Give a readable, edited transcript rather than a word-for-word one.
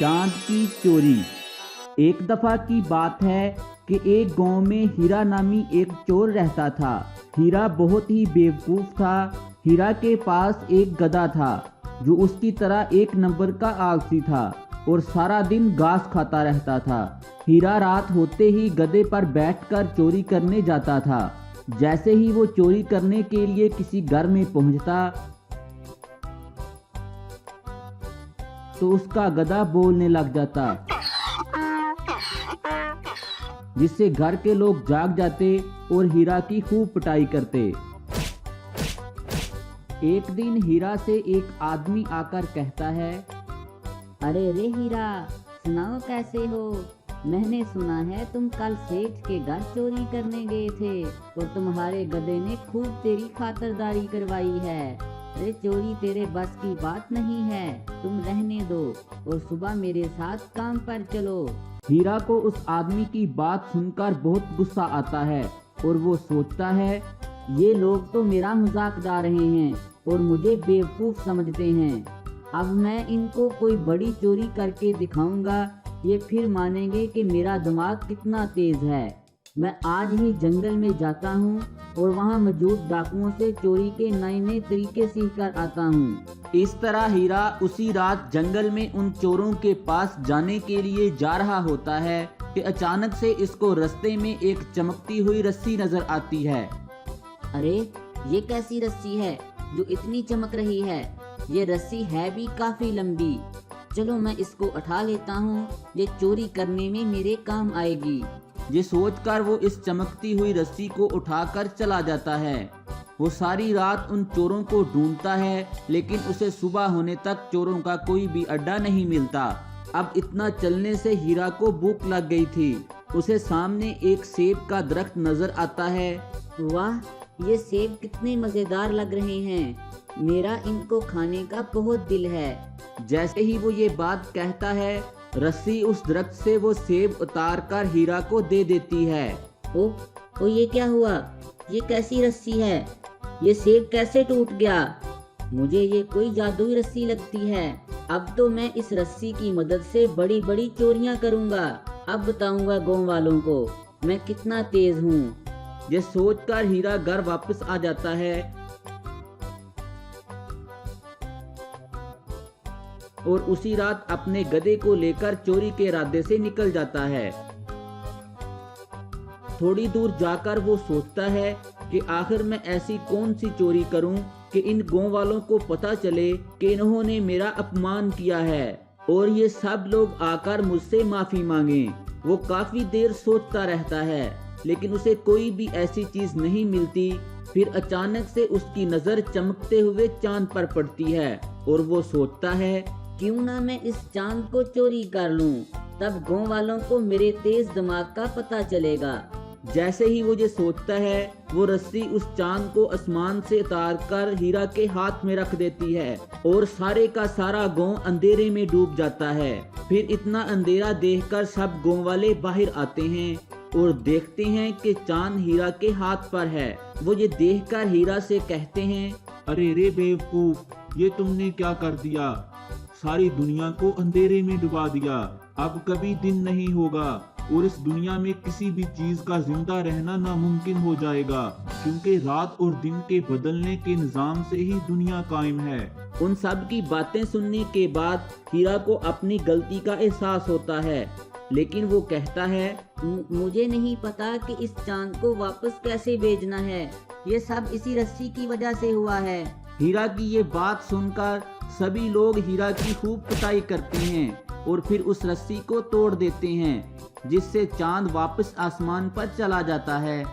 चांद की चोरी। एक दफा की बात है कि एक गांव में हीरा नामी एक चोर रहता था। हीरा बहुत ही बेवकूफ था। हीरा के पास एक गधा था जो उसकी तरह एक नंबर का आलसी था और सारा दिन घास खाता रहता था। हीरा रात होते ही गधे पर बैठकर चोरी करने जाता था। जैसे ही वो चोरी करने के लिए किसी घर में पहुंचता तो उसका गधा बोलने लग जाता, जिससे घर के लोग जाग जाते और हीरा की खूब पिटाई करते। एक दिन हीरा से एक आदमी आकर कहता है, अरे रे हीरा, सुनाओ कैसे हो? मैंने सुना है तुम कल सेठ के घर चोरी करने गए थे और तुम्हारे गधे ने खूब तेरी खातिरदारी करवाई है। अरे चोरी तेरे बस की बात नहीं है, तुम रहने दो और सुबह मेरे साथ काम पर चलो। हीरा को उस आदमी की बात सुनकर बहुत गुस्सा आता है और वो सोचता है, ये लोग तो मेरा मजाक उड़ा रहे हैं और मुझे बेवकूफ समझते हैं। अब मैं इनको कोई बड़ी चोरी करके दिखाऊंगा, ये फिर मानेंगे कि मेरा दिमाग कितना तेज है। मैं आज ही जंगल में जाता हूँ और वहाँ मौजूद डाकुओं से चोरी के नए नए तरीके सीख कर आता हूँ। इस तरह हीरा उसी रात जंगल में उन चोरों के पास जाने के लिए जा रहा होता है कि अचानक से इसको रास्ते में एक चमकती हुई रस्सी नजर आती है। अरे ये कैसी रस्सी है जो इतनी चमक रही है? ये रस्सी है भी काफी लंबी। चलो मैं इसको उठा लेता हूँ, ये चोरी करने में मेरे काम आएगी। ये सोचकर वो इस चमकती हुई रस्सी को उठाकर चला जाता है। वो सारी रात उन चोरों को ढूंढता है, लेकिन उसे सुबह होने तक चोरों का कोई भी अड्डा नहीं मिलता। अब इतना चलने से हीरा को भूख लग गई थी। उसे सामने एक सेब का दरख्त नजर आता है। वाह, ये सेब कितने मजेदार लग रहे हैं, मेरा इनको खाने का बहुत दिल है। जैसे ही वो ये बात कहता है, रस्सी उस दरख्त से वो सेब उतार कर हीरा को दे देती है। ओ ये क्या हुआ? ये कैसी रस्सी है? ये सेब कैसे टूट गया? मुझे ये कोई जादुई रस्सी लगती है। अब तो मैं इस रस्सी की मदद से बड़ी बड़ी चोरियां करूंगा। अब बताऊंगा गांव वालों को मैं कितना तेज हूँ। ये सोचकर हीरा घर वापस आ जाता है और उसी रात अपने गधे को लेकर चोरी के इरादे से निकल जाता है। थोड़ी दूर जाकर वो सोचता है कि आखिर मैं ऐसी कौन सी चोरी करूं कि इन गांव वालों को पता चले कि इन्होंने मेरा अपमान किया है और ये सब लोग आकर मुझसे माफी मांगे। वो काफी देर सोचता रहता है, लेकिन उसे कोई भी ऐसी चीज नहीं मिलती। फिर अचानक से उसकी नजर चमकते हुए चांद पर पड़ती है और वो सोचता है, क्यों ना मैं इस चांद को चोरी कर लूं, तब गांव वालों को मेरे तेज दिमाग का पता चलेगा। जैसे ही वो ये सोचता है, वो रस्सी उस चांद को आसमान से उतार कर हीरा के हाथ में रख देती है और सारे का सारा गांव अंधेरे में डूब जाता है। फिर इतना अंधेरा देखकर सब गांव वाले बाहर आते हैं और देखते हैं कि चांद हीरा के हाथ पर है। वो ये देखकर हीरा से कहते हैं, अरे रे बेवकूफ, ये तुमने क्या कर दिया? सारी दुनिया को अंधेरे में डुबा दिया। अब कभी दिन नहीं होगा और इस दुनिया में किसी भी चीज का जिंदा रहना नामुमकिन हो जाएगा, क्योंकि रात और दिन के बदलने के निजाम से ही दुनिया कायम है। उन सब की बातें सुनने के बाद हीरा को अपनी गलती का एहसास होता है, लेकिन वो कहता है, मुझे नहीं पता कि इस चांद को वापस कैसे भेजना है। ये सब इसी रस्सी की वजह से हुआ है। हीरा की ये बात सुनकर सभी लोग हीरा की खूब पिटाई करते हैं और फिर उस रस्सी को तोड़ देते हैं, जिससे चांद वापस आसमान पर चला जाता है।